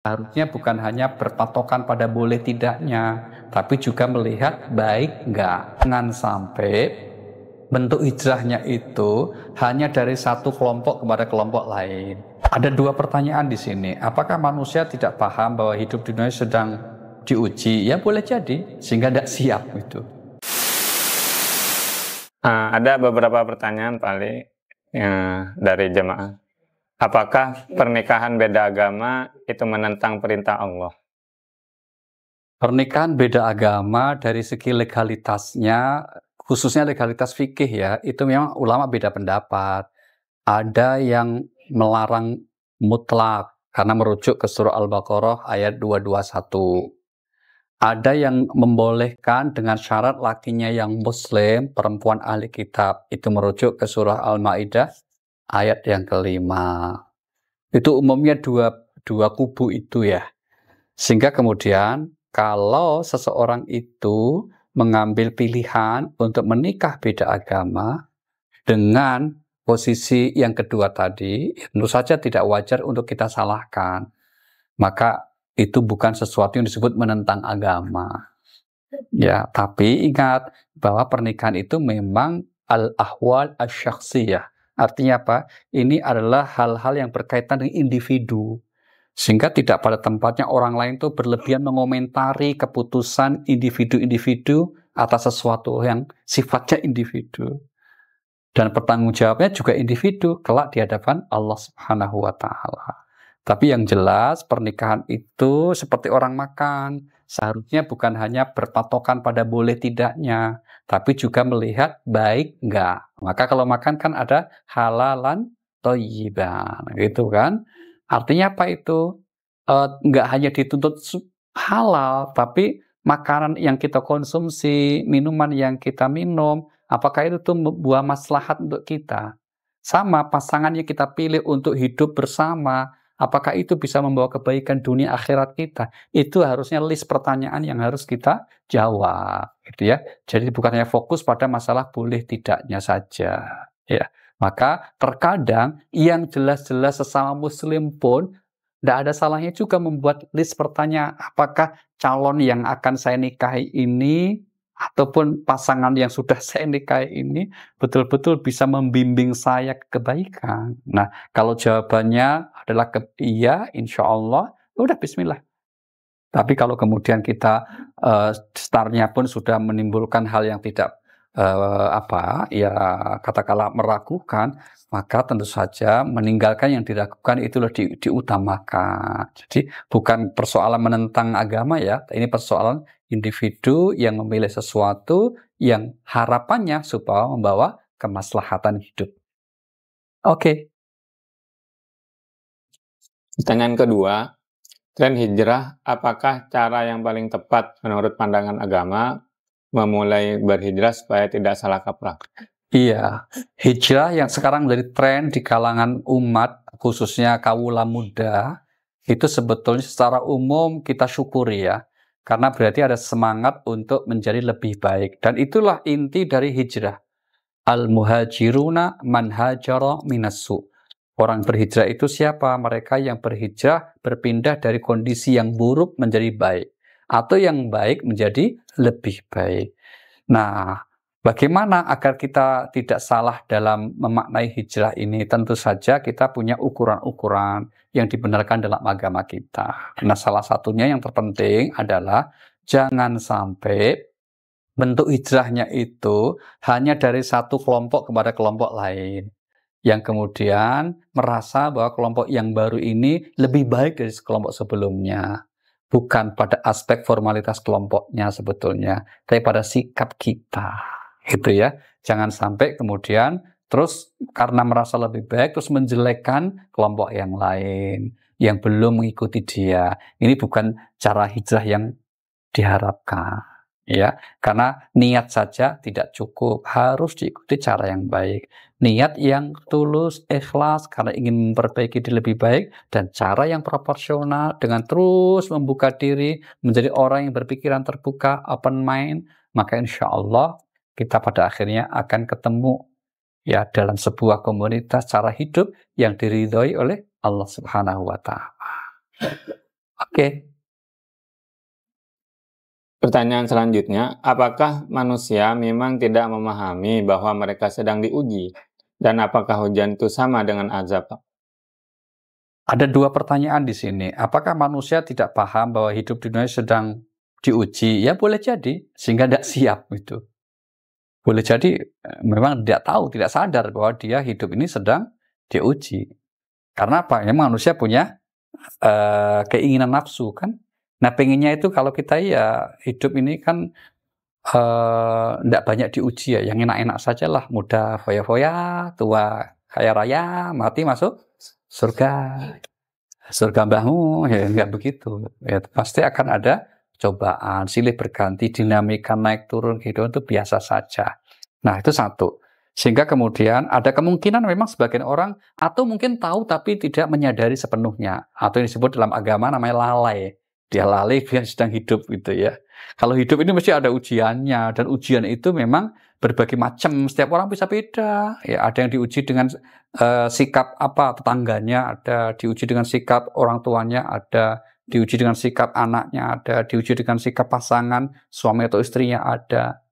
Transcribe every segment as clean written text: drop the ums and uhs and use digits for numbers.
Harusnya bukan hanya berpatokan pada boleh tidaknya, tapi juga melihat baik enggak. Jangan sampai bentuk hijrahnya itu hanya dari satu kelompok kepada kelompok lain. Ada dua pertanyaan di sini. Apakah manusia tidak paham bahwa hidup di dunia sedang diuji? Ya boleh jadi, sehingga tidak siap itu. Ada beberapa pertanyaan paling dari jemaah. Apakah pernikahan beda agama itu menentang perintah Allah? Pernikahan beda agama dari segi legalitasnya, khususnya legalitas fikih ya, itu memang ulama beda pendapat. Ada yang melarang mutlak karena merujuk ke surah Al-Baqarah ayat 221. Ada yang membolehkan dengan syarat lakinya yang muslim, perempuan ahli kitab. Itu merujuk ke surah Al-Maidah ayat yang kelima. Itu umumnya dua kubu itu ya. Sehingga kemudian kalau seseorang itu mengambil pilihan untuk menikah beda agama dengan posisi yang kedua tadi, tentu saja tidak wajar untuk kita salahkan. Maka itu bukan sesuatu yang disebut menentang agama. Ya, tapi ingat bahwa pernikahan itu memang al-ahwal asy-syakhsiyah. Artinya apa? Ini adalah hal-hal yang berkaitan dengan individu. Sehingga tidak pada tempatnya orang lain itu berlebihan mengomentari keputusan individu-individu atas sesuatu yang sifatnya individu. Dan bertanggung jawabnya juga individu kelak di hadapan Allah Subhanahu wa Ta'ala. Tapi yang jelas pernikahan itu seperti orang makan, seharusnya bukan hanya berpatokan pada boleh tidaknya, tapi juga melihat baik enggak. Maka kalau makan kan ada halalan thayyiban, gitu kan? Artinya apa itu? Enggak hanya dituntut halal, tapi makanan yang kita konsumsi, minuman yang kita minum, apakah itu tuh membuat maslahat untuk kita? Sama pasangan yang kita pilih untuk hidup bersama, apakah itu bisa membawa kebaikan dunia akhirat kita? Itu harusnya list pertanyaan yang harus kita jawab, gitu ya. Jadi bukan hanya fokus pada masalah boleh tidaknya saja, ya. Maka terkadang yang jelas-jelas sesama muslim pun tidak ada salahnya juga membuat list pertanyaan, apakah calon yang akan saya nikahi ini ataupun pasangan yang sudah saya nikahi ini betul-betul bisa membimbing saya ke kebaikan. Nah, kalau jawabannya adalah iya, insya Allah, udah bismillah. Tapi kalau kemudian kita startnya pun sudah menimbulkan hal yang tidak ya katakanlah meragukan, maka tentu saja meninggalkan yang diragukan itulah diutamakan. Jadi bukan persoalan menentang agama ya, ini persoalan individu yang memilih sesuatu yang harapannya supaya membawa kemaslahatan hidup. Oke. Pertanyaan kedua, tren hijrah, apakah cara yang paling tepat menurut pandangan agama memulai berhijrah supaya tidak salah kaprah? Iya, hijrah yang sekarang menjadi tren di kalangan umat, khususnya kawula muda, itu sebetulnya secara umum kita syukuri ya. Karena berarti ada semangat untuk menjadi lebih baik. Dan itulah inti dari hijrah. Al-muhajiruna man hajara minassu. Orang berhijrah itu siapa? Mereka yang berhijrah berpindah dari kondisi yang buruk menjadi baik. Atau yang baik menjadi lebih baik. Nah, bagaimana agar kita tidak salah dalam memaknai hijrah ini? Tentu saja kita punya ukuran-ukuran yang dibenarkan dalam agama kita. Nah, salah satunya yang terpenting adalah jangan sampai bentuk hijrahnya itu hanya dari satu kelompok kepada kelompok lain. Yang kemudian merasa bahwa kelompok yang baru ini lebih baik dari kelompok sebelumnya. Bukan pada aspek formalitas kelompoknya sebetulnya, tapi pada sikap kita. Gitu ya. Jangan sampai kemudian terus karena merasa lebih baik terus menjelekkan kelompok yang lain yang belum mengikuti dia. Ini bukan cara hijrah yang diharapkan. Ya, karena niat saja tidak cukup, harus diikuti cara yang baik. Niat yang tulus, ikhlas karena ingin memperbaiki diri lebih baik, dan cara yang proporsional dengan terus membuka diri menjadi orang yang berpikiran terbuka, open mind, maka insya Allah kita pada akhirnya akan ketemu ya dalam sebuah komunitas cara hidup yang diridhoi oleh Allah Subhanahu wa Ta'ala. Oke. Pertanyaan selanjutnya, apakah manusia memang tidak memahami bahwa mereka sedang diuji? Dan apakah hujan itu sama dengan azab? Ada dua pertanyaan di sini. Apakah manusia tidak paham bahwa hidup di dunia sedang diuji? Ya boleh jadi, sehingga tidak siap itu. Boleh jadi memang tidak tahu, tidak sadar bahwa dia hidup ini sedang diuji. Karena apa? Ya manusia punya keinginan nafsu kan. Nah pengennya itu kalau kita ya hidup ini kan tidak banyak diuji ya, yang enak-enak sajalah, muda foya-foya, tua kaya raya, mati masuk surga. Surga mbahmu ya enggak begitu. Ya pasti akan ada cobaan, silih berganti, dinamika naik turun kehidupan itu biasa saja. Nah itu satu. Sehingga kemudian ada kemungkinan memang sebagian orang atau mungkin tahu tapi tidak menyadari sepenuhnya. Atau yang disebut dalam agama namanya lalai. Dia lalai, dia sedang hidup gitu ya. Kalau hidup ini mesti ada ujiannya. Dan ujian itu memang berbagai macam. Setiap orang bisa beda. Ya, ada yang diuji dengan sikap apa tetangganya, ada diuji dengan sikap orang tuanya, ada diuji dengan sikap anaknya, ada diuji dengan sikap pasangan, suami atau istrinya ada.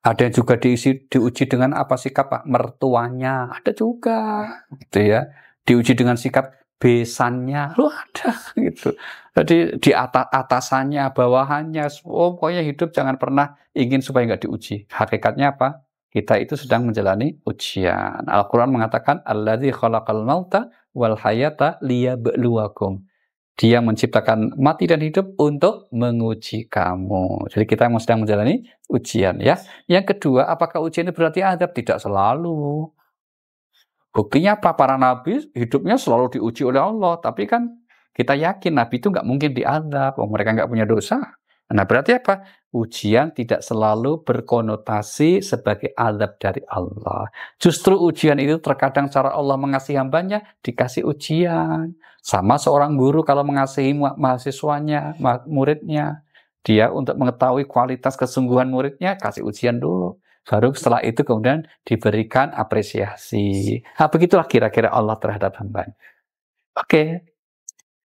Ada yang juga diuji dengan apa sikap mertuanya, ada juga, gitu ya. Diuji dengan sikap besannya, lu ada, gitu. Jadi di atasannya, bawahannya, pokoknya hidup jangan pernah ingin supaya nggak diuji. Hakikatnya apa? Kita itu sedang menjalani ujian. Al-Quran mengatakan, Alladzi khalaqal mauta wal hayata liyabluwakum. Dia menciptakan mati dan hidup untuk menguji kamu. Jadi kita sedang menjalani ujian ya. Yang kedua, apakah ujian itu berarti adab? Tidak selalu. Buktinya apa? Para nabi hidupnya selalu diuji oleh Allah. Tapi kan kita yakin nabi itu nggak mungkin diadab. Mereka nggak punya dosa. Nah berarti apa? Ujian tidak selalu berkonotasi sebagai adab dari Allah. Justru ujian itu terkadang cara Allah mengasihi hambanya dikasih ujian. Sama seorang guru kalau mengasihi mahasiswanya, muridnya. Dia untuk mengetahui kualitas kesungguhan muridnya kasih ujian dulu. Baru setelah itu kemudian diberikan apresiasi. Nah begitulah kira-kira Allah terhadap hambanya. Oke.